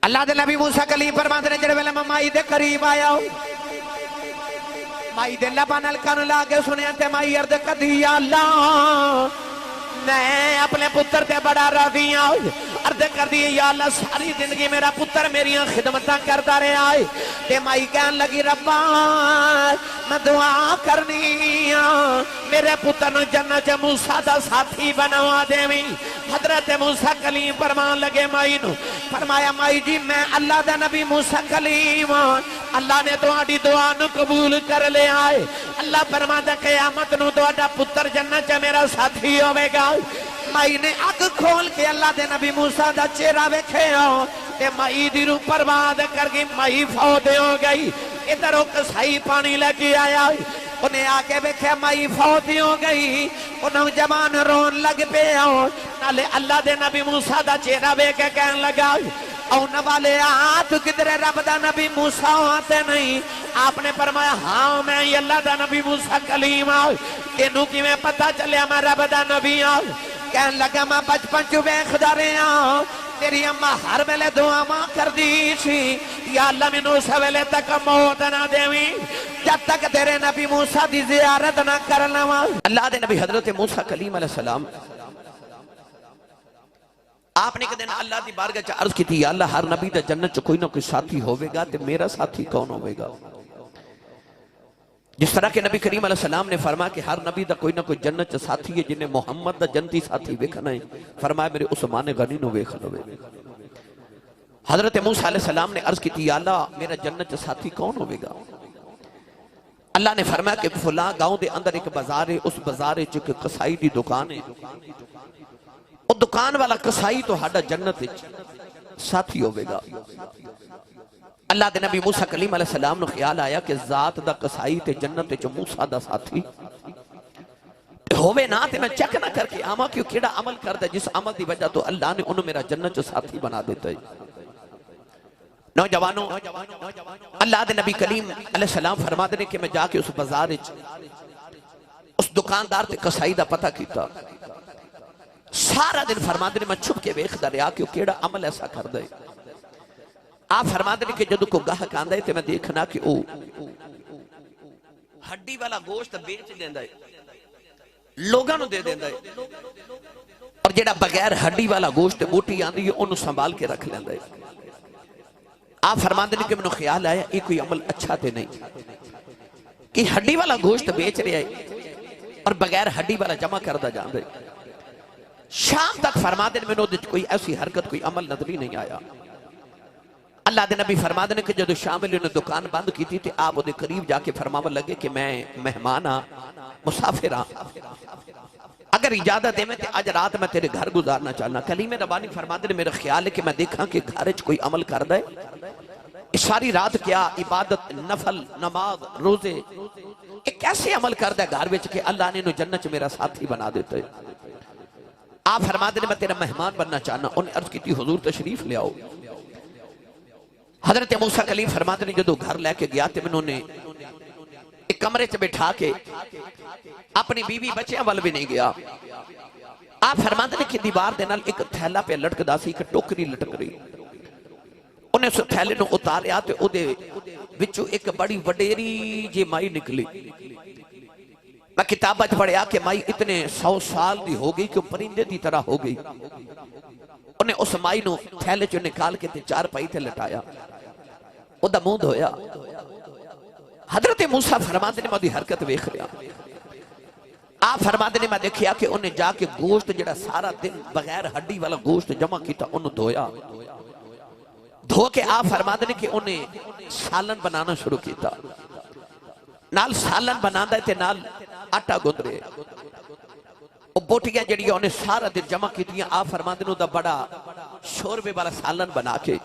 अल्लाह दे नबी मूसा कलीम फरमाते ने जेड़े वेले मैं माई दे करीब आया माई दे लबां नाल कन ला के सुनिया ते माई अर्ज करदी या अल्लाह मैं अपने पुत्र ते बड़ा राजी हूं। अर्ज कर दी या अल्लाह सारी जिंदगी मेरा पुत्र मेरी खिदमतां करता रहा है ते माई कहन लगी रब्बा मैं दुआ करनी मेरे पुत्र नूं जन्नत च मूसा दा साथी बनवा देवी। हजरत मूसा कलीम फरमान लगे माई नूं, फरमाया माई जी मैं अल्लाह दा नबी मूसा कलीम अल्लाह ने तुहाडी दुआ नूं कबूल कर लिया है। अल्लाह फरमांदा क़यामत नूं तुहाडा पुत्र जन्नत च मेरा साथी होवेगा। माई ने अग खोल के अल्लाह दे नबी मूसा दा चेहरा वेखिया ते माई दी रूह बर्बाद कर गई, माई फौत हो गई। इधर कसाई पानी लेके आया, उन्हें आके वेख्या माई फौत हो गई। नौजवान रोन लग पे नाले अल्लाह दे नबी मूसा दा चेहरा वेख के कहन लगा आने वाले तू किधरे रब दा नबी मूसा आते नहीं। आपने फरमाया हाँ मैं अल्लाह दा नबी मूसा कलीम आ। तेनू किवें पता चलिया मैं रब दा नबी आ? कहन लगा मैं बचपन च वेखदा रहा तेरी अम्मा हर वेले दुआवां करदी सी या अल्लाह मैनू उस वेले तक मौत ना देवी जब तक तेरे नबी मूसा दी जियारत ना कर लवां। अल्लाह दे नबी हजरत मूसा कलीम अलैहि सलाम आपने एक दिन अल्लाह की बारगाह च अर्ज की अल्लाह हर नबी दा जन्नत च कोई ना कोई साथी होवेगा ते मेरा साथी कौन होवेगा? जिस तरह के नबी करीम अलैहि सलाम ने फरमाया कि हर नबी दा कोई ना कोई जन्नत च साथी है जिन्हें मोहम्मद दा जन्नती साथी वेखना है, फरमाया मेरे उस्मान गनी नु वेख लवे। हजरत मूसा अलैहि सलाम ने अर्ज की अल्लाह मेरा जन्नत च साथी कौन होवेगा? अल्लाह ने फरमाया कि फुला गांव के अंदर एक बाजार है, उस बाजार च एक कसाई की दुकान है, और दुकान वाला कसाई तो हाडा जन्नत साथी होवेगा। अल्लाह दे नबी मूसा कलीम अलैहि सलाम नु ख्याल आया कि जात दा कसाई ते जन्नत च मूसा दा साथी होवे ना ते मैं चेक ना करके आवा कि केड़ा अमल करदा जिस अमल दी वजह तो अल्लाह ने उन्हें मेरा जन्नत च साथी बना देता है। नौजवानों अल्लाह दे नबी कलीम अलैहि सलाम फरमाते ने कि मैं जाके उस बाजार विच उस दुकानदार ते कसाई दा पता कीता। सारा दिन फरमाते ने मैं छुप के वेखदा रहा कि केड़ा अमल ऐसा करदा है। आप फरमाते कि जदों कोई गाहक आंदा है तो मैं देखना कि वो हड्डी वाला गोश्त बेच देंदा है, लोगों को दे देंदा है, और जेड़ा बगैर हड्डी वाला गोश्त बोटी आंदी है उन्होंने संभाल के रख लेंदा है। आप फरमाते कि मैनूं ख्याल आया ये कोई अमल अच्छा तो नहीं कि हड्डी वाला गोश्त बेच रहा है और बगैर हड्डी वाला जमा करता जाता है। शाम तक फरमाते मैनूं कोई ऐसी हरकत कोई अमल नजर ही नहीं आया। अल्लाह दे नबी फरमाते कि जदों शाम वेले उन्हें दुकान बंद की थी आप उहदे करीब जाके फरमावन लगे कि मैं मेहमान हाँ, मुसाफिर हाँ, अगर इजाजत देवे तो अज रात मैं तेरे घर गुजारना चाहना। कलीमे रबानी फरमाते मेरा ख्याल है कि मैं देखा कि घर च कोई अमल करदा है सारी रात क्या इबादत नफल नमाज रोजे एक ऐसे अमल करदा है घर विच कि अल्लाह ने इन्हूं जन्नत च मेरा साथी बना देता है। आप फरमाते मैं तेरा मेहमान बनना चाहना। उन्हें अर्ज की हुजूर तशरीफ ले आओ। हजरत मूसा कलीम फरमाते ने जो घर लैके गया तो मैंने एक कमरे च बिठा के अपनी बीवी बच्चियां वाल भी नहीं गया। आप फरमाते ने कि दीवार दे नाल एक थैला पे लटकदा सी, एक टोकरी लटक रही। उन्हें उस थैले नूं उतारिया ते उहदे विचों एक बड़ी वडेरी जी माई निकली। मैं किताबां च पढ़िया कि माई इतने 100 साल की हो गई कि परिंदे की तरह हो गई। उन्हें उस माई नूं थैले चों निकाल के ते चारपाई ते लटाया, ओदा मुंह धोया। हजरत मूसा फरमाते ने मैं ओदी हरकत वेख रहा। आप फरमाते ने मैं देखिया कि उन्हें जाके गोश्त जिहड़ा सारा दिन बगैर हड्डी वाला गोश्त जमा किया उन्हें धोया। धो के आप फरमाते ने कि उन्हें सालन बनाना शुरू किया। नाल सालन बनांदा ते नाल आटा गुंद रहे। बोटियां जड़ियां उन्हें सारा दिन जमा कीतियां। आप फरमाते ने बड़ा शोरबे वाला सालन बना के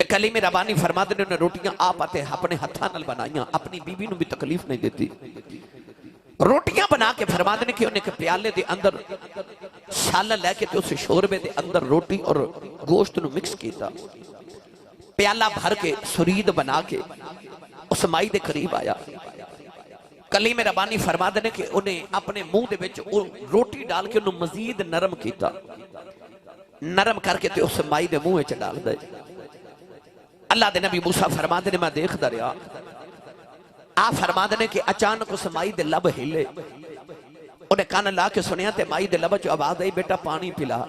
कलीमे रबानी फरमाते ने रोटियां आप अपने हत्थां नाल बनाईयां, अपनी बीवी नूं भी तकलीफ नहीं देती। रोटियां बना के फरमाते ने कि उन्हें एक प्याले दे अंदर सालन लैके ते उस शोरबे दे अंदर रोटी और गोश्त नूं मिक्स किया। प्याला भर के सुरीद बना के उस माई दे करीब आया। कलीमे रबानी फरमाते ने कि उन्हें अपने मुंह दे विच रोटी डाल के उन्हें मजीद नरम किया। नरम करके ते उस माई दे मुंह च डाल दे। अल्लाह दे नबी मूसा फरमाते ने मैं देखदा रहा, आ फरमाते ने कि अचानक उस माई दे लब हिले, उन्हें कान ला के सुनिया ते माई दे लब च आवाज आई, बेटा पानी पिला।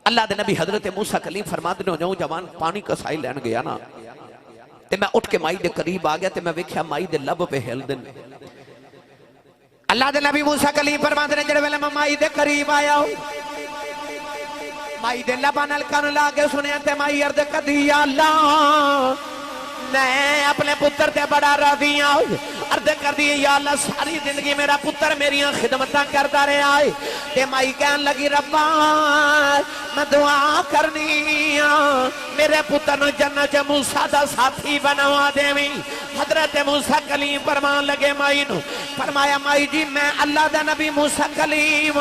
अल्लाह दे नबी हजरत मूसा कलीम फरमाते ने नौजवान पानी कसाई लैन गया ना, ते मैं उठ के माई दे करीब आ गया, ते मैं वेख्या माई दे लब पे हिलदे ने। अल्लाह दे नबी मूसा कलीम फरमाते ने जिहड़े वेले मैं माई दे करीब आया, माई दे लबा नाल कान ला के सुनिया ते माई अर्ज करदी, या अल्लाह मैं अपने पुत्र ते बड़ा राजी हाँ। अर्ज कर दी, या अल्लाह सारी जिंदगी मेरा पुत्र मेरी खिदमत करता रहा है। ते माई कहन लगी, रब्बा मैं दुआ करनी मेरे पुत्र नु जन्नत च मूसा दा साथी बनवा देवी। हजरत मूसा कलीम फरमान लगे माई नु, फरमाया माई जी मैं अल्लाह दा नबी मूसा कलीम,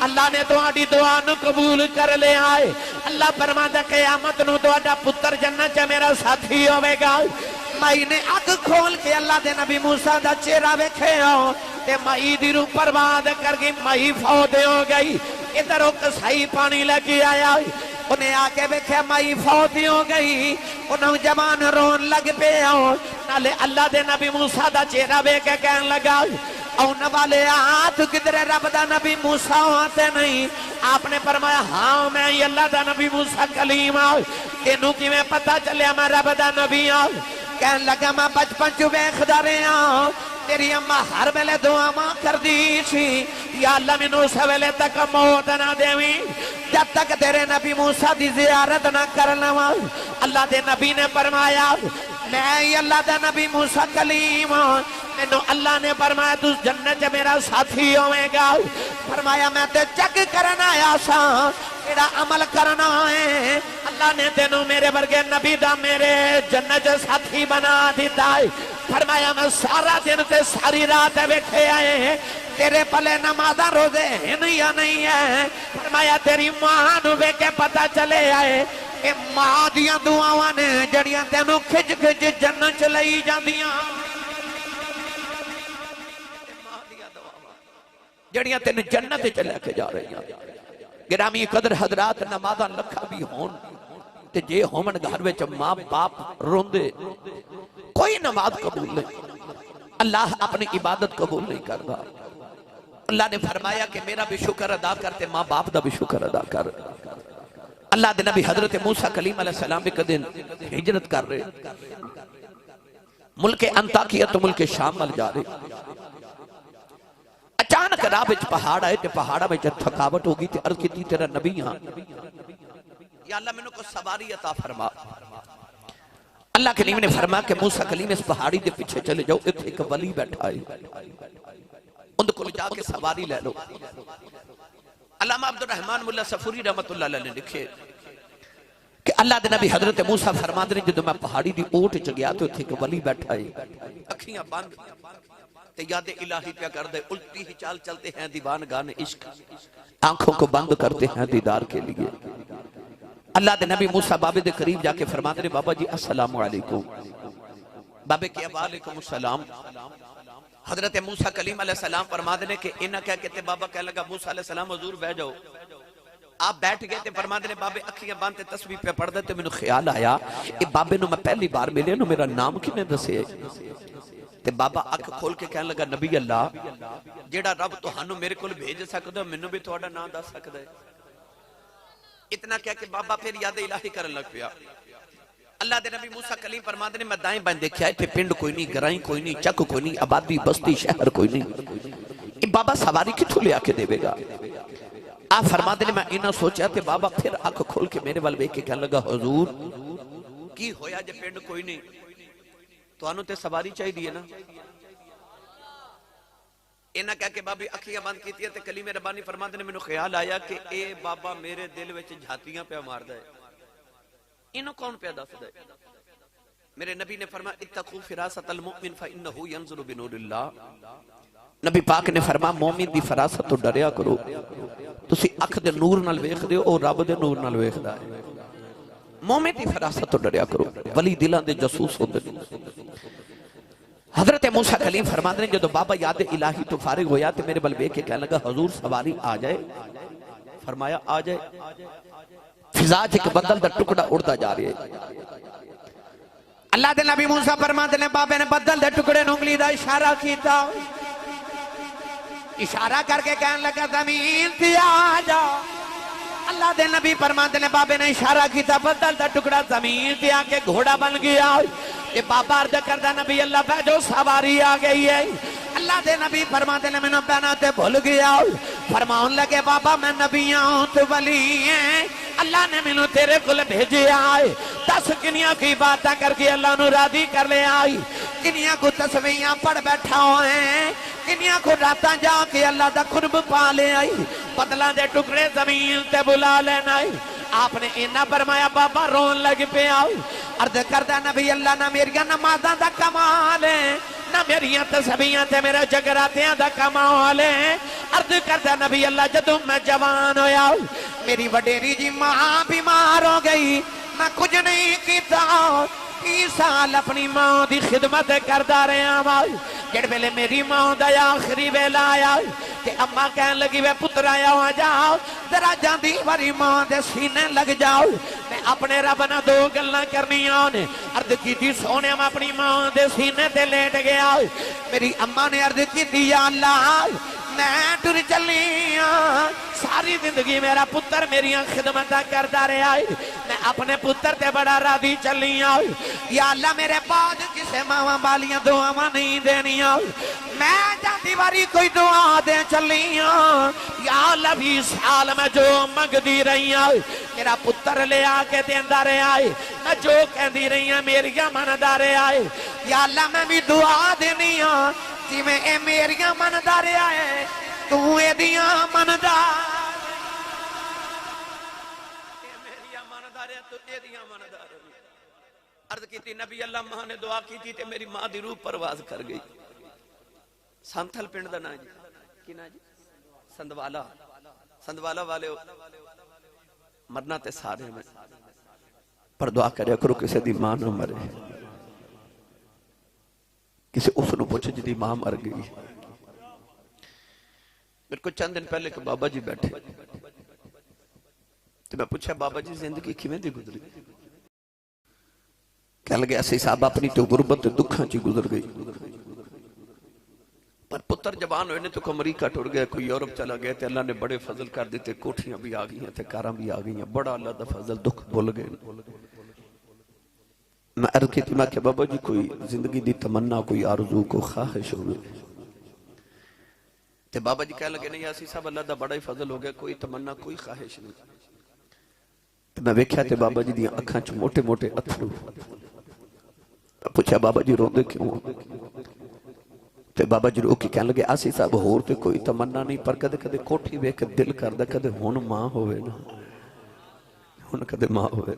अल्लाह ने तुम्हारी दुआ नु कबूल कर लिया है। अल्लाह फरमाता क़यामत नु तुम्हारा पुत्र जन्नत च मेरा साथी होवेगा। माई ने अग खोल के अल्लाह दे नबी मूसा दा चेहरा वेखे ते माई दी रूह बर्बाद कर गई, माई फौत हो गई। इधर कसाई पानी लेके आया, उन्हें आके वेख्या माई फौत हो गई। उन्हें जवान रोन लग पे, नाले अल्लाह दे नबी मूसा दा चेहरा वेख के कहन लगा, औन वाले तू किधरे रब दा नबी मूसा आते नहीं? आपने फरमाया हाँ मैं अल्लाह दा नबी मूसा कलीम आ। तेनू किवें पता चलिया मैं रब दा नबी आ? कहन लगा मैं बचपन च वेखदा रहा, तेरी अम्मा हर वेले दुआवां करदी सी, या अल्लाह मैनू उस वेले तक मौत ना देवी जब तक तेरे नबी मूसा दी जियारत ना कर लवां। अल्लाह दे नबी ने फरमाया मैं अल्लाह दा नबी मूसा कलीम, मैनू अल्लाह ने फरमाया तू जन्नत च मेरा साथी होवेगा। फरमाया मैं ते चेक करन आया सा तेरा अमल करना है। अल्लाह ने तेनू मेरे वर्गे नबी दा मेरे जन्नत च साथी बना दिता है। फरमाया मैं सारा दिन ते सारी रात बैठे आए, तेरे पले नमाज़ा रोजे हैं या नहीं है? फरमाया तेरी मां नू वेख के पता चले आए, ए मां दियां दुआवां ने जड़ियां तेनू खिच खिच जन्नत च लई जांदियां, जड़ियां तेन जन्नत च लेके जा रही। गिरामी कदर हजरात नमाज़ा लखा भी होन ते जे होमन घर विच मां बाप रोंदे कोई नमाज कबूल नहीं, अल्लाह अपनी इबादत कबूल नहीं करता। अल्लाह ने फरमाया कि मेरा भी शुक्र अदा करते मां बाप का भी शुक्र अदा कर। अल्लाह दे नबी हजरत मूसा कलीम अलैहिस्सलाम एक दिन हिजरत कर रहे, मुल्क अंताकिया तो मुल्क शाम वाल जा रहे। अचानक राह विच पहाड़ आए, पहाड़ा में थकावट होगी, अर्ज की तेरा नबी हाँ, या अल्लाह मैनू को सवारी अता फरमा। अल्लाह कलीम ने फरमाया कि मूसा कलीम इस पहाड़ी के पीछे चले जाओ, इत्थे एक वली बैठा है, उनके कोल जाके सवारी ले लो। अल्लामा अब्दुल रहमान मुल्ला सफूरी रहमतुल्लाह अलैह ने लिखे कि अल्लाह दे नबी हजरत मूसा फरमाते ने जदों मैं पहाड़ी की ओट च गया तो इत्थे एक वली बैठा है, अखियां बंद ते याद इलाही क्या कर दे, उल्टी ही चाल चलते हैं दीवान गाने इश्क, आंखों को बंद करते हैं दीदार के लिए। अल्लाह दे नबी मूसा बाबे दे करीब जाके फरमाते ने बाबा जी अस्सलाम वालेकुम। बाबे के वालेकुम अस्सलाम। हजरत मूसा कलीम अलैहिस्सलाम फरमाते ने कि इन्ना कह के ते बाबा कह लगा मूसा अलैहिस्सलाम हुजूर बैठ जाओ। आप बैठ गए ते फरमाते ने बाबे अखियां बंद ते तस्बीह पे पढ़दे ते मैनू ख्याल आया ए बाबे नु मैं पहली बार मिले नु मेरा नाम किने दसे? ते बाबा अख खोल के कहने लगा नबी अल्लाह जेड़ा रब तुहानू मेरे कोल भेज सकदा मैनू भी तुहाडा नाम दस सकदा है। इतना कह के बाबा फिर याद इलाही करन लग पिया। अल्लाह दे नबी मूसा कलीम फरमाते ने मैं दाएं बाएं देखा इत्थे पिंड कोई नहीं, गराई कोई नहीं, चक कोई नहीं, आबादी बस्ती शहर कोई नहीं, ये बाबा सवारी किथों ले आके देवेगा? आप फरमाते ने मैं इना सोचा ते बाबा फिर अख खोल के मेरे वाल वेख के कहने लगा हुजूर की होया जे पिंड कोई नहीं, तुहानू ते सवारी चाहिए ना? इन्ना कह के बाबी अखियां बंद की ते कलीमे रब्बानी फरमाते ने मैनू ख्याल आया कि ए बाबा मेरे दिल विच झातियां पे मारदा है, इन्हों कौन पे दसदा है? मेरे नबी ने फरमाया इत्तकू फिरासतल मुमिन फइन्नहु यंजुरु बिनूरिल्लाह। नबी पाक ने फरमाया मोमिन दी फरासत तो डरिया करो, तुसी अख दे नूर नाल वेखदे हो, रब दे नूर नाल वेखदा है। मोमिन दी फरासत तो डरिया करो, वली दिलां दे जासूस होंदे ने। हजरत मूसा कलीम फरमाते हैं जदों बाबा याद इलाही तो फारिग होया ते मेरे बल वेख के कहने लगा हुजूर सवारी आ जाए। फरमाया आ जाए। फिजा च एक बदल दा टुकड़ा उड़दा जा रहा है, अल्लाह दे नबी मूसा फरमाते ने बाबे ने बदल दे टुकड़े नूं उंगली दा इशारा किया, इशारा करके कहने लगा जमीन ते आ जा। अल्लाह दे नबी फरमाते ने बाबे ने इशारा किया, बदल दा टुकड़ा जमीन ते आके घोड़ा बन गया। ये बाबा अर्ज करदा नबी अल्लाह बैठो सवारी आ गई है। अल्लाह दे नबी फरमाते ने मैनू पहना ते भूल गया। फरमाउन लगे बाबा मैं नबी हूं तू वली है, अल्लाह ने मैनू तेरे कोल भेजा है। दस किनिया की बातें करके अल्लाह नू राजी कर ले आई, किनिया को तस्वीरें पढ़ बैठा है, किनिया को रातां जाके अल्लाह दा कुर्ब पा ले आई। बदला दे टुकड़े जमीन ते बुला लेना। आपने इन्ना फरमाया बाबा रोन लग पिया। अर्ज करदा नबी अल्लाह ना मेरिया नमाज़ां दा कमाल है, ना मेरिया तस्बीहां ते मेरे जगरातियां दा कमाल है। अर्ज करदा नबी अल्लाह जदों मैं जवान होया मेरी वडेरी जी मां बीमार हो गई, मैं कुछ नहीं किया। 30 साल अपनी मां की खिदमत करता रहा वा। जिस वेले मेरी मां का आखिरी वेला आया ते अम्मा कह लगी वे पुत्र आया आ जाओ जरा जाती वारी मां के सीने लग जाओ। मैं अपने रब ना 2 गल्लां करनियां ने। अर्ज की सोने मैं अपनी मां के सीने ते लेट गया। मेरी अम्मा ने अर्ज की अल्लाह मैं टुर चली हाँ, सारी जिंदगी मेरा पुत्र मेरिया खिदमत करता रहा है, मैं अपने पुत्र ते बड़ा राजी चली हाँ। या अल्लाह मेरे बाद किसे मावा वालियां दुआवां नहीं देनिया, मैं जाती बारी कोई दुआ दे चली हाँ। या अल्लाह 20 साल मैं जो मंगती रही हाँ मेरा पुत्र ले आके देंदा रहा है, मैं जो कहती रही हाँ मेरिया मनदा रहा है। या अल्लाह मैं भी दुआ देनी हाँ जिवें ए मेरिया मनदा रहा है तू एदियां मनदा, मेरिया मनदा रहा तू एदियां मनदा रही। अर्ज की नबी अल्लाह मां ने दुआ की ते मेरी मां दी रूह परवाज कर गई। संथल पिंड दा ना जी की ना जी संधवाला, संधवाला वाले मरना ते सारे में पर दुआ करया करो किसी दी मां ना मरे, किसी उसनू पूछे जिदी मां मर गई। मेरे को चंद दिन पहले एक बाबा जी बैठे तो मैं पूछा बाबा जी जिंदगी किवें दी गुजरी? कह लगे ऐसे साहब अपनी तो गुरबत दुखा च गुजर गई, पर पुत्र जवान हुए ने तो अमरीका टुर गया, कोई यूरोप चला गया, तो अल्लाह ने बड़े फजल कर दिते, कोठियां भी आ गई ते कारां भी आ गई, बड़ा अल्लाह दा फजल, दुख भुल गए। मैं अर्ज की मैं क्या बाबा जी कोई जिंदगी दी तमन्ना कोई आरज़ू को ख्वाहिश हो, ते बाबा जी कह लगे नहीं असी सब अल्लाह दा बड़ा ही फजल हो गया, कोई तमन्ना कोई ख्वाहिश नहीं। ते मैं वेख्या ते बाबा जी दी अखां च मोटे मोटे अथरू। पूछा बाबा जी रोंदे क्यों? ते बाबा जी रो के कह लगे असी सब होर ते कोई तमन्ना नहीं, पर कदे कदे कोठी वेख के दिल करदा कदे हुण मां होवे ना, हुण कदे मां होवे।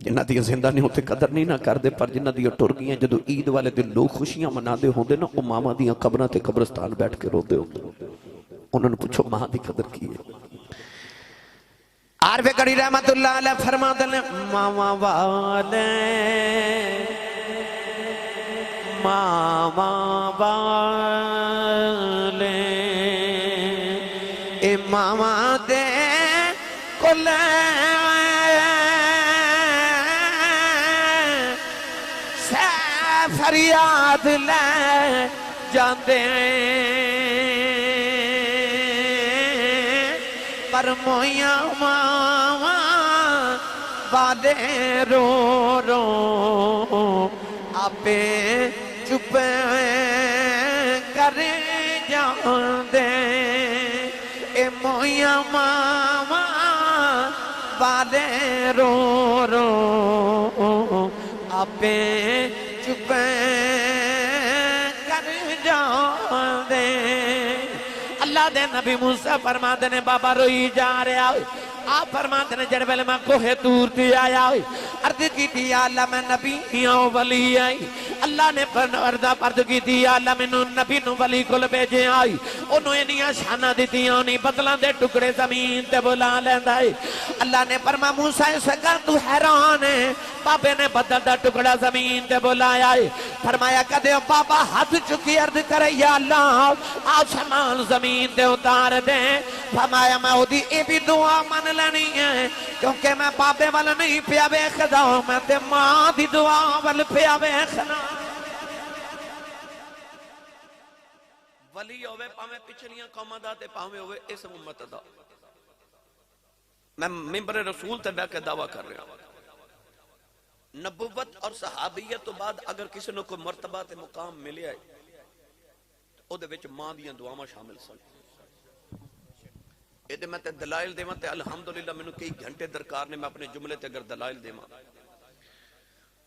जिन्हां दी जिंदा नहीं होते कदर नहीं ना करते, पर जिन्हां दी टुर गईयां जदों ईद वाले दिन लोग खुशियां मनाते होंदे ना, वो मावां दी कबरां ते कब्रस्तान बैठ के रोंदे होंदे। उन्हां नूं पुछो मां दी कदर की है। आरवे गढ़ी रहमतुल्लाह अलैह फरमाते ने मावा वाले मावा वाले ए मावा दे कोले फरियाद ले जाते पर मोया मावा वाले रो रो आपे चुप कर जाते ए मोया मावा वाले रो रो आपे चुप कर जाते। अल्लाह दे नबी मूसा फरमाते ने बाबा रोई जा रहा है। आप फरमाते ने जड़ वेले मैं कोहे दूर ते आया अर्ज की अल्लाह मैं नबी हूं वली आई। अल्लाह ने अर्ज की अल्लाह मैनू नबी नू वली कोल भेजे आई, ओनू इन्नियां शाना दित्तियां नहीं, बदलां दे टुकड़े जमीन ते बुला लैंदा है। अल्लाह ने फरमाया मूसा इस गल तू हैरान है, बाबे ने बदल दा टुकड़ा जमीन ते बुलाया है। फरमाया कदे बाबा हाथ चुकी अर्ज करे या अल्लाह आसमान जमीन दे उतार दे। फरमाया मैं ओदी ए भी दुआ मन लेनी है क्योंकि मैं बाबे वाल नहीं पिया वेखदा, मैं ते मां दी दुआ वाल पिया वेखना। वली होवे भावे पिछलियां कौमां दा ते भावे होवे इस उम्मत दा। मैं मिंबर रसूल ते बैठ के दावा कर रहा हूं नबुवत और सहाबियत तो बाद अगर किसी ने कोई मर्तबा ते मुकाम मिले है ओदे विच मां दियां दुआवां शामिल सन। ये मैं ते दलाइल देवां ते अल्हम्दुलिल्लाह मैनू कई घंटे दरकार ने, मैं अपने जुमले ते अगर दलाइल देवां।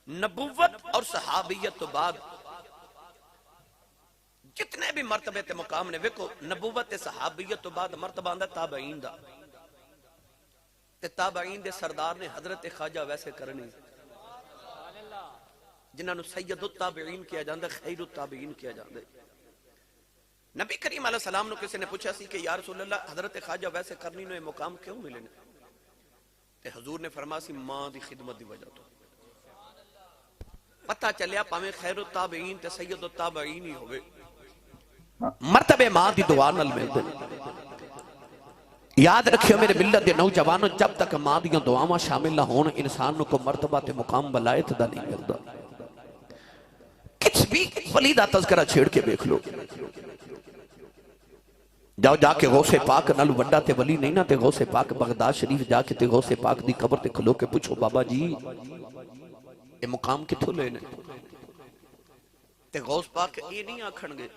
नबुवत और सहाबियत तो बाद जितने भी मर्तबे ते मुकाम ने, देखो नबुवत ते सहाबियत तो बाद मर्तबा आंदा ताबईन दा, ते ताबईन दे सरदार ने हजरत ख्वाजा वैसे करनी जिन्होंने सैयदुत ताबईन किया जाता, खैरुत ताबईन किया जाता। नबी करीम अलैहि सलाम ने किसी ने पूछा सी कि या रसूल अल्लाह हजरत ख्वाजा वैसे करनी नो मुकाम क्यों मिले ने? ते हुजूर ने फरमाया सी मां दी खिदमत दी वजह तो। पता चलिया भावें खैरुत ताबईन ते सैयदुत ताबईन ही होवे, मर्तबे मां दी दुआ नाल मिलदे। याद रखियो मेरे मिल्लत दे नौजवानों, जब तक मां दी दुआवां शामिल ना होण इंसान को मर्तबा ते मुकाम वलायत दा नहीं मिलदा। किस भी वली दा तज़किरा छेड़ के देख लो, जाओ जाके गौसे पाक नाल वड्डा ते वली नहीं ना, ते गौसे पाक बगदाद शरीफ जाके ते गौसे पाक दी कब्र ते खलो के पूछो बाबा जी ये मुकाम किथों लेने? ते गौस पाक ये नहीं आखणगे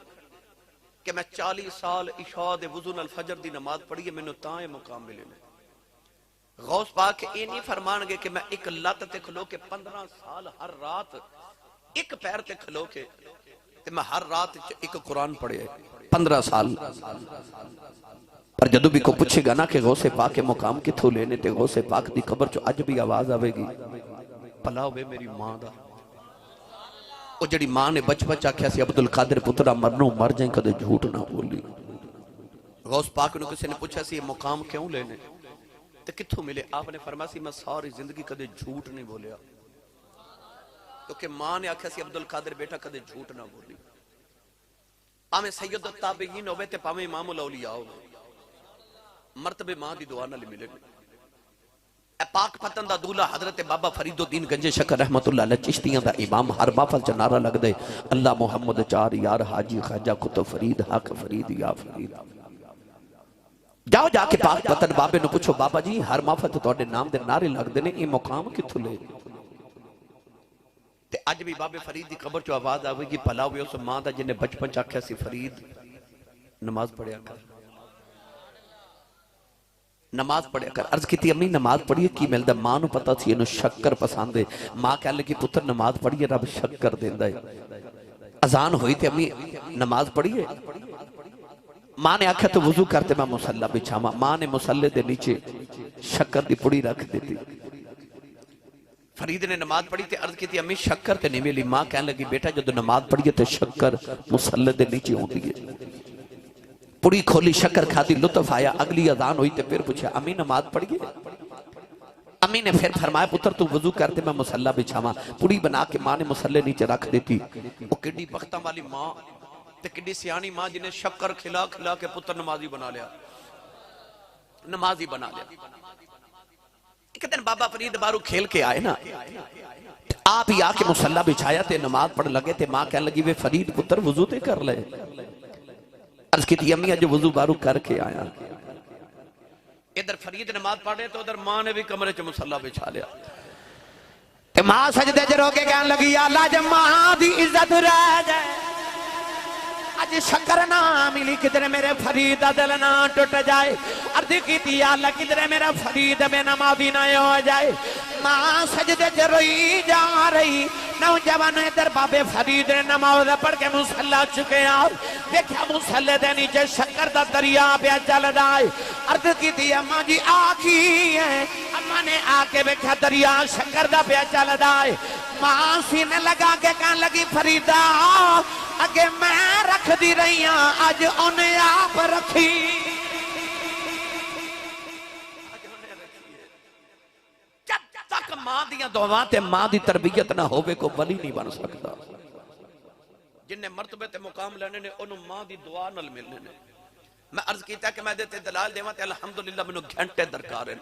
कि मैं 40 साल इशा दे वुज़ू नाल फजर दी नमाज पढ़ी है मैनू तां ये मुकाम मिले ने। गौस पाक ये नहीं फरमानगे कि मैं एक लत ते खलो के 15 साल हर रात एक पैर ते खलो के ते मैं हर रात एक कुरान पढ़े 15 साल। पर जदों भी को पूछेगा ना कि गौसे पाक के मुकाम किथों लेने, ते गौसे पाक दी कब्र चो अज भी आवाज आवेगी भला होवे मेरी मां दा, ओ जड़ी मां ने बचपन आख्या सी अब्दुल कादिर पुत्रा मरनो मर जाए कदे झूठ ना बोली। गौस पाक ने किसी ने पूछा सी मुकाम क्यों लेने ते किथों मिले? आपने फरमाया सी मैं सारी जिंदगी कदे झूठ नहीं बोलिया, क्योंकि मां ने आख्या सी अब्दुल कादिर बेटा कदे झूठ ना बोली। भावें सैयद ताबईन होवे ते भावें इमामुल औलिया होवे, मर्तबे मां दी दुआ नाल मिलेगे। ए पाक पतन दा दूल्हा हजरत बाबा फरीदुद्दीन गंजे शकर रहमतुल्लाह अलैह चिश्तियां दा इमाम, हर महफिल च नारा लगदे अल्लाह मुहम्मद चार यार हाजी ख्वाजा कुतुब फरीद हक फरीद या फरीद। जाओ जाके पाक पतन बाबे नु पूछो बाबा जी हर महफिल च तुहाडे नाम दे नारे लगदे ने, ये मुकाम किथों ले? ते अज भी बाबे फरीद दी कब्र चो आवाज आवेगी भला होवे उस मां दा जिन्हें बचपन च आख्या सी फरीद नमाज पढ़िया कर, नमाज पढ़िया कर। अर्ज की अम्मी नमाज पढ़िए की मिलता? मां नू पता सी इनू शक्कर पसंद है, मां कह लगी पुत्र नमाज पढ़िए रब शक्कर देंदा है। अजान हुई ते अम्मी नमाज पढ़िए, मां ने आख्या तो वुजू करते मैं मुसल्ला बिछावा, मां ने मुसल्ले दे नीचे शक्कर दी पुड़ी रख दी। फरीद ने नमाज पढ़ी ते अर्ज की अम्मी शक्कर ते नहीं मिली। मां कह लगी बेटा जो नमाज पढ़िए तो शक्कर मुसल्ले दे नीचे आती है। पुड़ी खोली शक्कर खादी लुत्फ आया, अगली अजान हुई तो फिर पूछा अम्मी नमाज पढ़िए? अम्मी ने फिर फरमाया पुत्र तू वजू करते मैं मुसल्ला बिछावा। पुड़ी बना के मां ने मुसल्ले नीचे रख देती। वो किड्डी बख्तां वाली मां ते किड्डी सियानी मां जिन्हें शक्कर खिला खिला के पुत्र नमाजी बना लिया, नमाजी बना लिया। एक दिन बाबा फरीद बारू खेल के आए ना, आप ही आके मुसल्ला बिछाया ते नमाज पढ़ लगे ते मां कह लगी वे फरीद पुत्र वजू ते कर ले। अर्ज की अम्मी अज वजू बारू करके आया। इधर फरीद नमाज पढ़े तो उधर मां ने भी कमरे च मुसल्ला बिछा लिया। ते मां सजदे च रो के कहन लगी अल्लाह ज मां दी इज्जत रह जाए, अज शक्कर ना मिली किधरे मेरे फरीद दा दिल ना टूट जाए। अर्ज की अल्लाह किधरे मेरा फरीद बेनमाजी ना हो जाए। मां सजदे च रोई जा रही। नौजवान इधर बाबे फरीद ने नमाज पढ़ के मुसल्ला चुके आप देखा मुसल्ले दे नीचे शक्कर दा दरिया पे चलदा है। अर्ज की अम्मा जी आखी है, अम्मा ने आके देखा दरिया शक्कर दा पे चलदा है। मां सीने लगा के कहन लगी फरीदा अगे मैं रख दी रही हां, अज उन्हें आप रखी। जब तक मां दियां दुआवां ते मां दी तरबियत ना होवे को वली नहीं बन सकता। जिन्हें मरतबे ते मुकाम लेने ने उन्होंने मां की दुआ नाल मिलने ने। मैं अर्ज किया कि मैं देते दलाल देवां ते अल्हम्दुलिल्लाह मैनू घंटे दरकार है।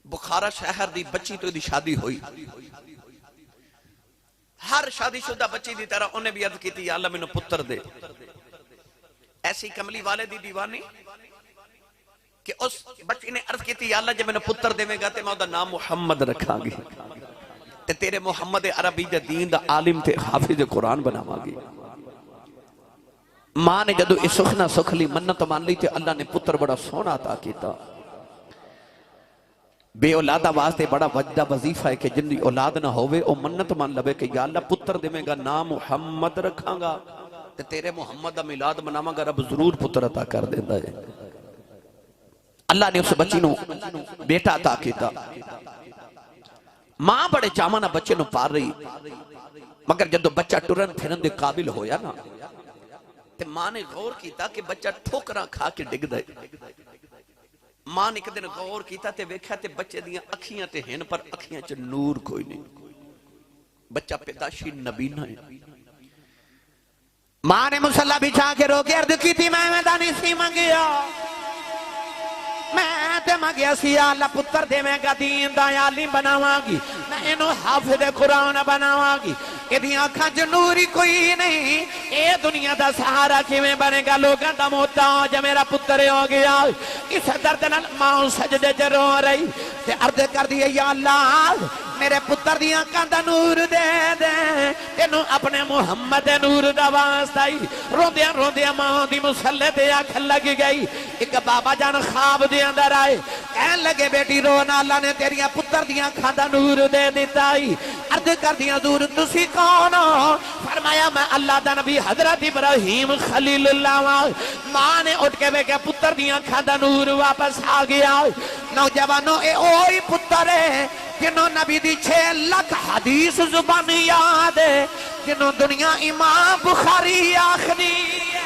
बुखारा शहर दी बच्ची तो दी शादी हुई, हर शादीशुदा बच्ची दी तरह उन्हें भी अर्ज की या अल्लाह मैनू पुत्र दे। ऐसी कमली वाले दी दीवानी कि उस बच्ची ने अर्ज की या अल्लाह जे मैनू पुत्र देवेगा ते मैं ओदा नाम मुहम्मद रखांगी ते तेरे मुहम्मद अरबी दे दीन दा आलिम ते हाफिज कुरान बनावांगी। मां ने जदों इस सुखना सुख ली मन्नत मान ली ते अल्लाह ने पुत्र बड़ा सोहना अता कीता। बे औलादा वास्ते बड़ा वजदा वजीफा है कि जिंदी औलाद ना होवे ओ मन्नत मान लवे कि या अल्लाह पुत्र देवेगा नाम मुहम्मद रखांगा ते तेरे मुहम्मद दा मिलाद मनावांगा, रब जरूर पुत्र अता कर देंदा है। अल्लाह ने उस बच्ची नू बेटा अता कीता। मां बड़े चावां नाल बच्चे नू पाल रही, मगर जदों बच्चा टुरन फिरन दे काबिल होया ना ते मां ने गौर किया कि बच्चा ठोकरां खा के डिगदा है। मां ने एक दिन गौर किया ते वेख्या ते बच्चे दियां अखियां ते हैं पर अखियां च नूर कोई नहीं। बच्चा पैदाशी नबीना है। मां ने मुसल्ला बिछा के रोके अर्ज की थी मैं दानी सी मंगिया, मैं ते मंगिया सी अल्लाह पुत्र देवेगा दीन दा आलिम बनावांगी, मैं इनू हाफिज कुरान बनावांगी। इहदियां अखां च नूर ही कोई नहीं, ये दुनिया दा सहारा किवें बनेगा? लोगां दा मोहताज मेरा पुत्र हो गया। इस दर्द नाल मां सजदे च रो रही ते अर्ज करदी है या अल्लाह मेरे पुत्र दी अखां दा नूर दे दे, तेनू अपने मुहम्मद दे नूर दा वास्ता ही। रोंदिया रोंदिया मां दी मुसल्ले ते अख लग गई। एक बाबा जान ख्वाब दे अंदर आए, कहन लगे बेटी रो ना, अल्लाह ने तेरिया पुत्र दी अखां दा नूर दे दिता ही। अर्ज करदियां दूर तुसी कौन हो? फरमाया मैं अल्लाह दा नबी हजरत इब्राहिम खलीलुल्लाह वां। मां ने उठ के वेख्या पुत्र दी अखां दा नूर वापस आ गया। नौजवानों ए ओही पुत्र है जिन्हों नबी दी 6 लाख हदीस जुबानी याद है, जिन्हों दुनिया इमाम बुखारी आखदी है,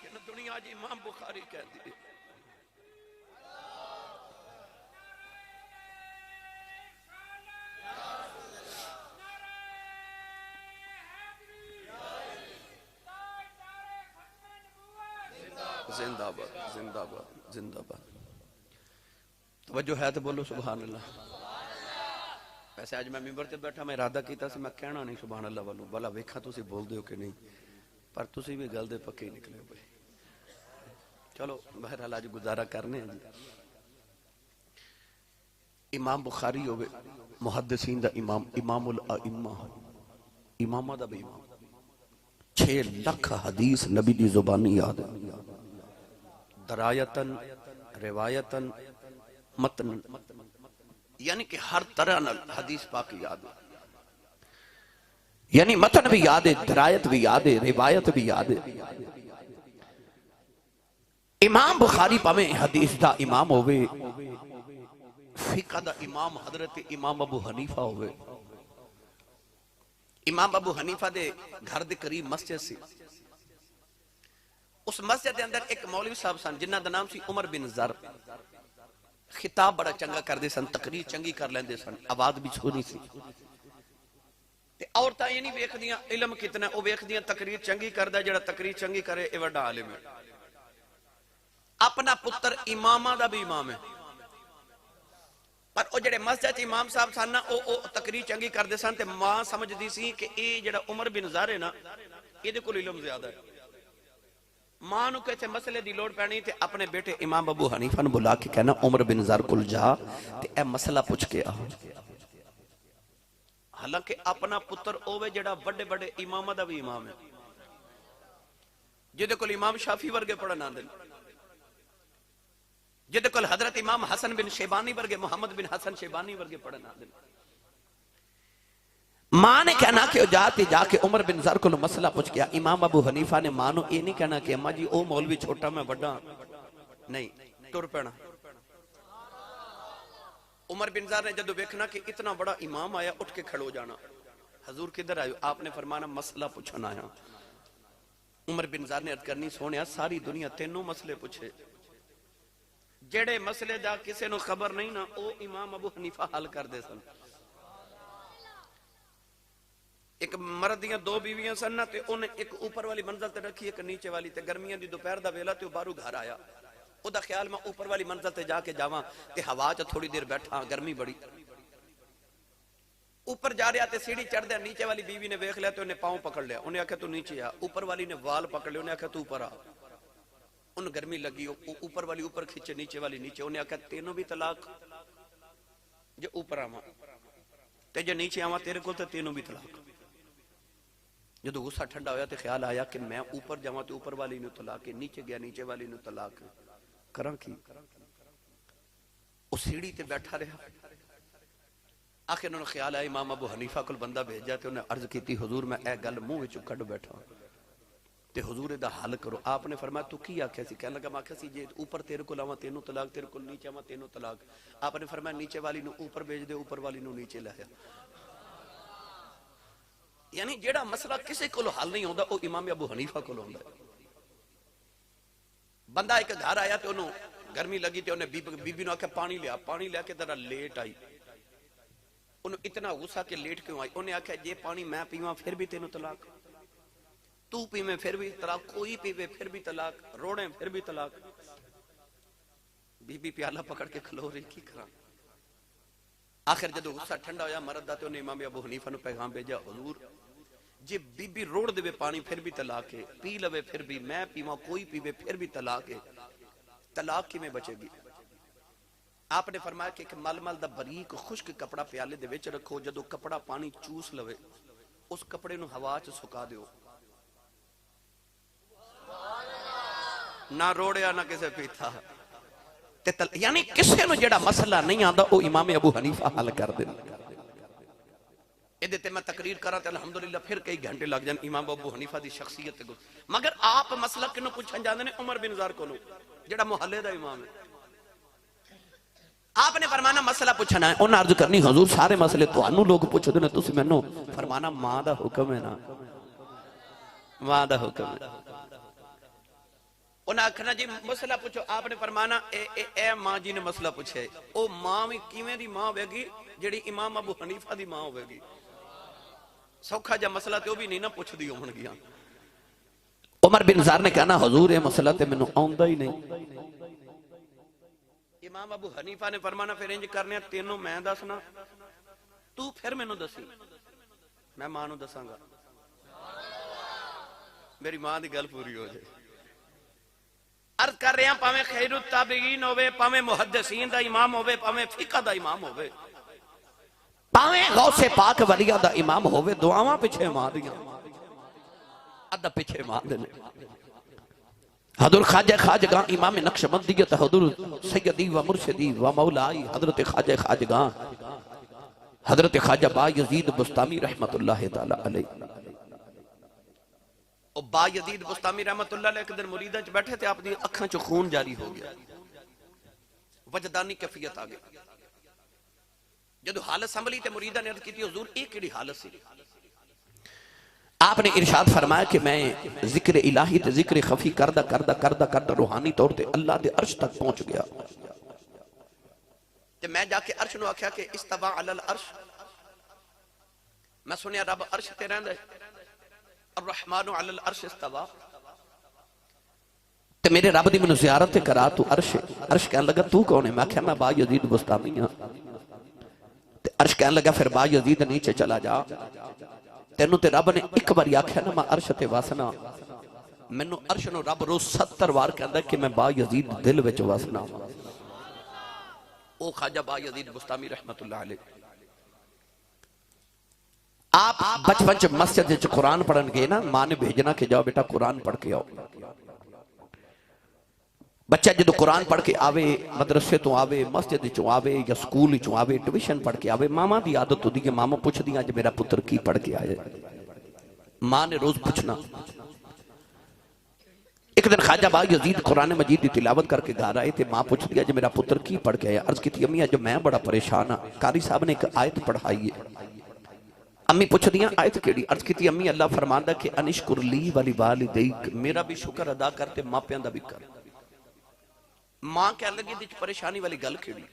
जिन्हों दुनिया आज इमाम बुखारी कहती है। जिंदाबाद जिंदाबाद जिंदाबाद। तवज्जो है तो बोलो सुभान अल्लाह। वैसे आज मैं मिंबर ते बैठा, मैं इरादा किया मैं कहना नहीं सुभान अल्लाह वालों, भला वेखा तुसी बोलते हो कि नहीं, पर तुसी भी गल दे पक्के निकले भाई। चलो बहरहाल आज गुजारा करने हैं। इमाम बुखारी होवे मुहद्दिसीन दा इमाम, इमामुल अइम्मा, इमामा दा भी इमाम। 6 लाख हदीस नबी दी जुबानी याद है, दरायतन रिवायतन मतन, यानी कि हर तरह न हदीस पाक याद है। यानी मतन भी याद है, दरायत भी याद है, रिवायत भी याद है। इमाम बुखारी भावें हदीस दा इमाम होवे, फिक़ह दा इमाम हजरत इमाम अबू हनीफा होवे। इमाम अबू हनीफा दे घर दे करीब मस्जिद सी। उस मस्जिद के अंदर एक मौलवी साहब सन जिन्हां दा नाम सी उमर बिन ज़र। खिताब बड़ा चंगा करते सन, तकरीर चंगी कर लेंदे सन, आवाज भी सोहनी सी। ते औरतां ये नहीं वेखदियां इल्म कितना, वो वेखदियां तकरीर चंगी करदा, जेड़ा तकरीर चंगी करे ये वड्डा आलिम है। अपना पुत्र इमामा दा भी इमाम है, पर वो जेड़े मस्जिद इमाम साहब सन ना वो तकरीर चंगी करते सन ते मां समझदी सी कि ये जेड़ा उमर बिन ज़र है ना इहदे कोल इल्म ज्यादा है। मां नूं किसी मसले की लोड़ पैनी ते अपने बेटे इमाम अबू हनीफा नूं बुला के कहना उमर बिन ज़र कोल जा ते ए मसला पुछ के आ। हालांकि अपना पुत्र होवे जेड़ा बड़े बड़े इमामा दा भी इमाम है, जिहदे कोल इमाम शाफी वर्गे पढ़न आंदे, जिहदे कोल हजरत इमाम हसन बिन शेबानी वर्गे, मुहम्मद बिन हसन शेबानी वर्गे पढ़न आंदे। मां ने कहना कि जाके उमर बिन ज़र को मसला पूछ गया। इमाम अबू हनीफा ने मां ये नहीं कहना कि अम्मा जी ओ मौलवी छोटा मैं बड़ा, नहीं तुर पैना। उमर बिन ज़र ने जदों देखना कि इतना बड़ा इमाम आया उठ के खड़ो जाना। हजूर किधर आयो? आपने फरमाना मसला पूछन आया। उमर बिन ज़र ने अर्ज करनी सोनिया सारी दुनिया तेनों मसले पूछे, जेड़े मसले दा किसी नूं खबर नहीं ना ओ इमाम अबू हनीफा हल करदे सन। एक मर्द दियां दो बीवियां सन ना ते उन्हें एक ऊपर वाली मंजिल ते रखी एक नीचे वाली ते गर्मियां दी दोपहर दा वेला ते बाहरों घर आया ओदा ख्याल मैं ऊपर वाली मंजिल ते जाके जावां ते हवा च थोड़ी देर बैठा गर्मी बड़ी ऊपर जा रहा ते सीढ़ी चढ़दे नीचे वाली बीवी ने वेख लिया ते उन्हें पांव पकड़ लिया उन्हें आख्या तू नीचे आ ऊपर वाली ने वाल पकड़ लिया उन्हें आख्या तू ऊपर आ उन्हें गर्मी लगी ऊपर वाली ऊपर खींचे नीचे वाली नीचे उन्हें आख्या तेनों भी तलाक जो ऊपर आवा ते जो नीचे आवा तेरे को तेनों भी तलाक जो गुस्सा ठंडा होया तो ख्याल आया कि मैं ऊपर जावा तो ऊपर वाली ने तलाक नीचे गया नीचे वाली ने तलाक करा की उस सीढ़ी ते बैठा रहा आखिर उन्होंने ख्याल आया इमाम अबू हनीफा को बंदा भेजा तो उन्हें अर्ज की हुजूर मैं यह गल मुंह विचों कढ़ बैठा ते हुजूर दा हल करो आपने फरमाया तू की आख्या सी कहने लगा मैं आख्या सी जे ऊपर तेरे को आवा तेनों तलाक तेरे को नीचे आवा तेनों तलाक आपने फरमाया नीचे वाली नु ऊपर भेज दे ऊपर वाली नु नीचे लाया यानी जेड़ा मसला किसी को हल नहीं होता वो इमाम अबू हनीफा को होता बंदा एक घर आया तो उन्होंने गर्मी लगी तो उन्हें बीबी ने आख्या पानी लिया पानी लिया के जरा लेट आई उन्हें इतना गुस्सा के लेट क्यों आई उन्हें आख्या जे पानी मैं पीवा फिर भी तेनों तलाक तू पीवे फिर भी तलाक कोई पीवे फिर भी तलाक रोड़े फिर भी तलाक बीबी प्याला पकड़ के खलो रही की करा आखिर जो गुस्सा ठंडा होया मरद दा ते उन्हें इमाम अबू हनीफा नु पैगाम भेजा हुजूर जे बीबी रोड़ देवे पानी फिर भी तलाक है पी लवे फिर भी मैं पीवा कोई पीवे फिर भी तलाक है तलाक किवें बचेगी आपने फरमाया कि एक मलमल दा बरीक खुश्क कपड़ा प्याले दे विच रखो जदों कपड़ा पानी चूस लवे उस कपड़े नु हवा च सुका दियो ना रोड़िया ना किसे पीता यानी किसी नु जेड़ा मसला नहीं आंदा वो इमाम अबू हनीफा हल कर देंदे इहदे ते मैं तकरीर करा ते अल्हम्दुलिल्लाह फिर कई घंटे लग जान इमाम अबू हनीफा दी शख्सियत ते मगर आप मसला किनु पूछन जांदे ने उमर बिन ज़र कोलों जेड़ा मुहल्ले दा इमाम है आपने फरमाना मसला पूछना है उन्हें अर्ज करनी हुजूर सारे मसले तुहानू लोग पूछदे ने तुसीं मैनू फरमाना मां दा हुक्म है ना मां दा हुक्म है उन्हें आखना जी मसला पूछो आपने फरमाना ए मां जी ने मसला पूछे ओ मां भी किवें दी मां होगी जेड़ी इमाम अबू हनीफा दी मां होगी सौखा जा मसला ते ओ भी नहीं ना पुछदी होणगियां उमर बिन ज़र ने कहना हुजूर ये मसला ते मैनू आउंदा ही नहीं इमाम अबू हनीफा ने फरमाना फिर इंज करने तेनों मैं दसना तू फिर मैनू दसी मैं मां नू दसांगा मेरी मां दी गल पूरी हो जाए अर्ज कर रहे हैं भावें खैरुत ताबीन होवे भावें मुहद्दिसीन दा इमाम होवे भावें फिक़ह दा इमाम होवे भावें गौसे पाक वलिया दा इमाम होवे दुआवां पिछे मां दियां अदब पिछे मां दे हजरत ख्वाजा खाजगा इमाम नक्शबंदियत हजरत सैयदी व मुर्शिदी व मौलाई हजरत ख्वाजा खाजगा हजरत ख्वाजा बायजीद बुस्तामी रहमतुल्लाह तआला अलैहि और बायजीद बुस्तामी रहमतुल्लाह अलैहि एक दिन मुरीदां च बैठे थे आपकी अखां चों खून जारी हो गया वजदानी कैफियत आ गई जदों हालत संभली ते मुरीदां ने अर्ज की हुजूर ये किहड़ी हालत सी आपने इरशाद फरमाया कि मैं जिक्र इलाही ते जिक्र खफी करदा करदा करदा करदा रूहानी तौर ते अल्लाह दे अर्श तक पहुंच गया ते मैं जाके अर्श नु आख्या कि इस्तवा अलल अर्श मैं सुनिया रब अर्श ते रहंदा है अर्रहमानु अलल अर्श इस्तवा ते मेरे रब दी मैनू ज़ियारत ते करा तू अर्श कहने लगा तू कौन है मैं आख्या मैं बायजीद बुस्तामी हां ते अर्श कहने लगा फिर बायजीद नीचे चला जा तेनू ते रब ने एक बार आख्या ना मैं अर्श ते वसना मैनू अर्श नु रब रोज 70 बार कहंदा कि मैं बायजीद दिल विच वसना ओ ख्वाजा बायजीद बुस्तामी रहमतुल्लाह अलैह आप बचपन च मस्जिद च कुरान पढ़न गए ना मां ने भेजना कि जाओ बेटा कुरान पढ़ के आओ बच्चा जो कुरान पढ़ के आवे मदरसे तो आवे मस्जिद चो आवे या स्कूल चो आवे ट्यूशन पढ़ के आवे मामा की आदत होती है मामा पुछदी अज मेरा पुत्र की पढ़ के आया मां ने रोज पूछना एक दिन ख्वाजा बायजीद कुरान मजीद की तिलावत करके घर आए थे मां पुछदी अज मेरा पुत्र की पढ़ के आया अर्ज की अम्मी अज मैं बड़ा परेशान हाँ कारी साहब ने एक आयत पढ़ाई है अम्मी पुछदियां आयत केड़ी अर्ज की अम्मी अल्लाह फरमांदा कि अनिशकुर ली वाली वालिदैक मेरा भी शुक्र अदा करते मापियां दा भी कर मां कह लगी दी परेशानी वाली गल केड़ी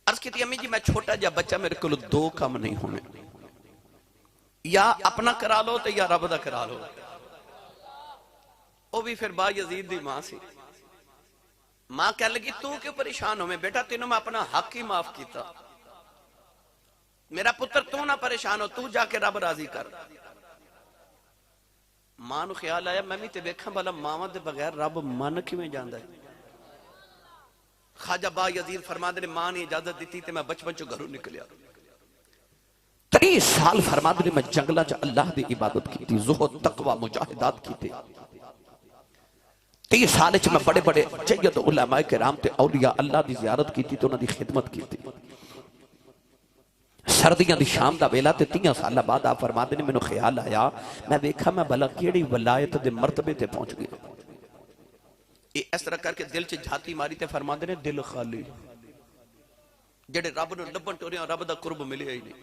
अर्ज की अम्मी जी मैं छोटा जा बच्चा मेरे को 2 काम नहीं होने या अपना करा लो तो या रब दा करा लो। वो भी फिर बा यजीद दी मां सी। मां कह लगी तू क्यों परेशान हो, बेटा तेनों मैं अपना हक ही माफ किया, मेरा पुत्र तू ना परेशान हो, तू जाके रब राजी कर। मां नूं ख्याल आया मैं भी ते वेखां भला मावां दे बगैर रब मन किवें जांदा है। ख्वाजा बा यजीद फरमांदे ने मां ने इजाजत दी ते मैं बचपन चों घरों निकलिया। 30 साल फरमांदे ने मैं जंगलां च अल्लाह दी इबादत की, ज़ुहद तकवा मुजाहिदात की। 30 साल च मैं बड़े बड़े जय्यद उलमाए किराम ते औलिया अल्लाह दी ज़ियारत की ते उन्हां दी खिदमत की। सर्दियां दी शाम दा वेला ते 30 साल बाद आप फरमाते ने मैनू ख्याल आया मैं देखा मैं भला केड़ी वलायत दे मर्तबे ते पहुंच गया। ये इस तरह करके दिल च झाती मारी ते फरमाते ने दिल खाली, जेड़े रब नूं लभण टुरिया रब दा कुर्ब मिलिया ही नहीं।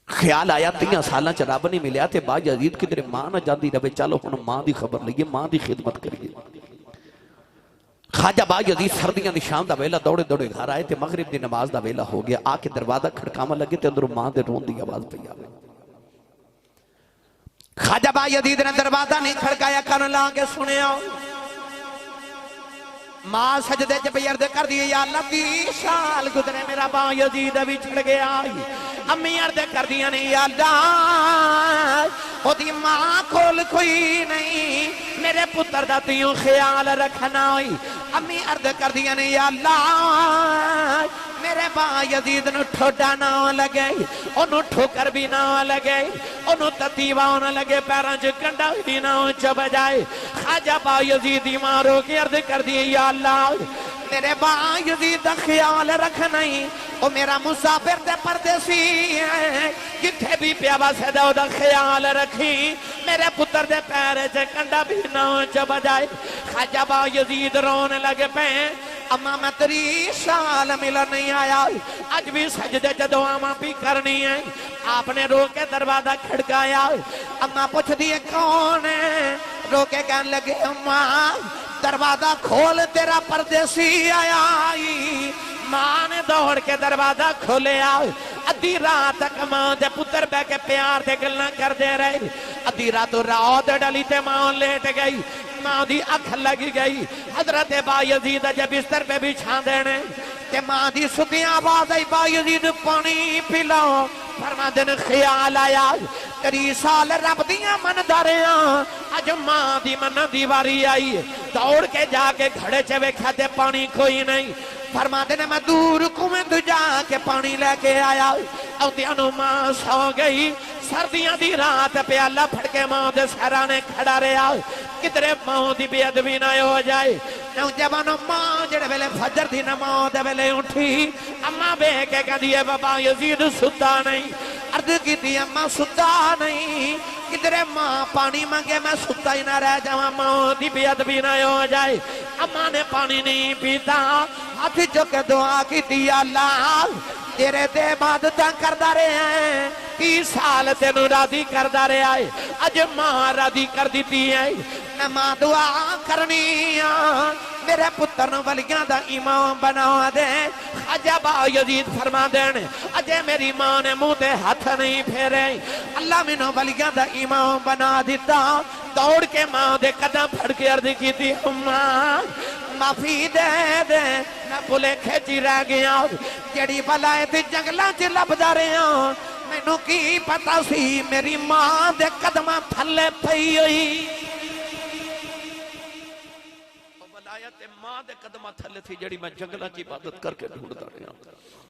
ख्याल आया 30 साल च रब नहीं मिलिया ते बा यजीद किधरे मां ना जाती रहे, चलो हुण मां दी खबर लईए, मां दी खिदमत करिए। ख्वाजा बा यजीद सर्दियां दी शाम दा वेला दौड़े दौड़े घर आए ते मगरिब दी नमाज दा वेला हो गया। आके दरवाजा खड़कावन लगे ते अंदरों मां दे रोन दी आवाज पई आवे। ख्वाजा बा यजीद ने दरवाजा नहीं खड़काया, कान ला के सुनिया। मां सजदे च पई अर्ज कर दी या अल्लाह 20 साल गुजरे मेरा बा यजीद विछड़ गया। अम्मी अर्ज कर दिया नहीं या अल्लाह ओदी मां कोल कोई नहीं, मेरे पुत्र दा तू ख्याल रखना। अम्मी अर्ज कर दिया नहीं या अल्लाह मेरे बा यजीद नूं ठोडा ना लगे, ओनू ठोकर भी ना लगे, ओनू ततीवा ना लगे, पैरों च कंडा भी ना चब जाए। ख्वाजा बा यजीद दी मां रो के अर्ज कर दी या अल्लाह मेरे बा यजीद दा ख्याल रखना ही, ओ मेरा मुसाफिर ते परदेसी है, जिथे भी पिया वसदा ओदा ख्याल रखी, मेरे पुत्र दे पैर च कंडा भी ना चब जाए। ख्वाजा बा यजीद रोने लगे पे अम्मा मैं 30 साल मिलन नहीं आया, अज भी सजदे च दुआवां भी करनी है। आपने रो के दरवाजा खड़काया। अम्मा पुछदी है कौन है, रो के कहने लगे अम्मा दरवाजा खोल तेरा परदेसी आया। मां ने दौड़ के दरवाजा खोलिया। अद्धी रात तक मां दे पुत्र बह के प्यार से गल्लां करते रहे। अद्धी रात रात डली ते मां लेट गई, मां दी अख लग गई। हजरत बा यजीद जब बिस्तर पे बिछा देने ते मां दी सुती आवाज आई बा यजीद पानी पिलाओ। फरमाते ने ख्याल आया 30 साल रब दियां मनदा रहा, अज मां दी मन दी वारी आई। दौड़ के जाके घड़े च वेख्या ते पानी कोई नहीं। फरमाते ने मैं दूर कुएं तो जाके पानी लेके आया। औंदियां नूं मां सौ गई। सर्दियां दी रात प्याला फड़के मां दे सराने खड़ा रहा, किधरे मां दी बेअदबी ना हो जाए। नौजवान मां जेड़े वेले फजर दी नमाज दे वेले उठी, अम्मा बेह के कहदी है बाबा यजीद सुता नहीं। अर्ज की अम्मा सुता नहीं, किधरे मां पानी मांगे मैं सुता ही ना रह जावा, मां दी बेअदबी ना हो जाए। अम्मा ने पानी नहीं पीता, हाथ चुक के दुआ की अल्लाह तेरे ते इबादत करदा रहा है, 30 साल तेनू राजी करदा रहा है, अज मां राजी कर दी है। मैं दुआ करनी मेरे पुत्र वलियां दा इमाम बना दे। ख्वाजा बा यजीद फरमा देन अजे मेरी मां ने मुंह ते हाथ नहीं फेरे, अल्लाह मैनू वलियां दा इमाम बना दिता। दौड़ के मां दे कदम फड़ के अर्ज की अम्मा माफी दे दे, मैं भुलेखे च रह गया, जेड़ी वलायत जंगलां च लभदा रहा, मैनू की पता सी मेरी मां दे कदमां थल्ले पई होई। वलायत मां दे कदमां थल्ले थी जेड़ी मैं जंगलां च इबादत करके ढूंढदा रहा।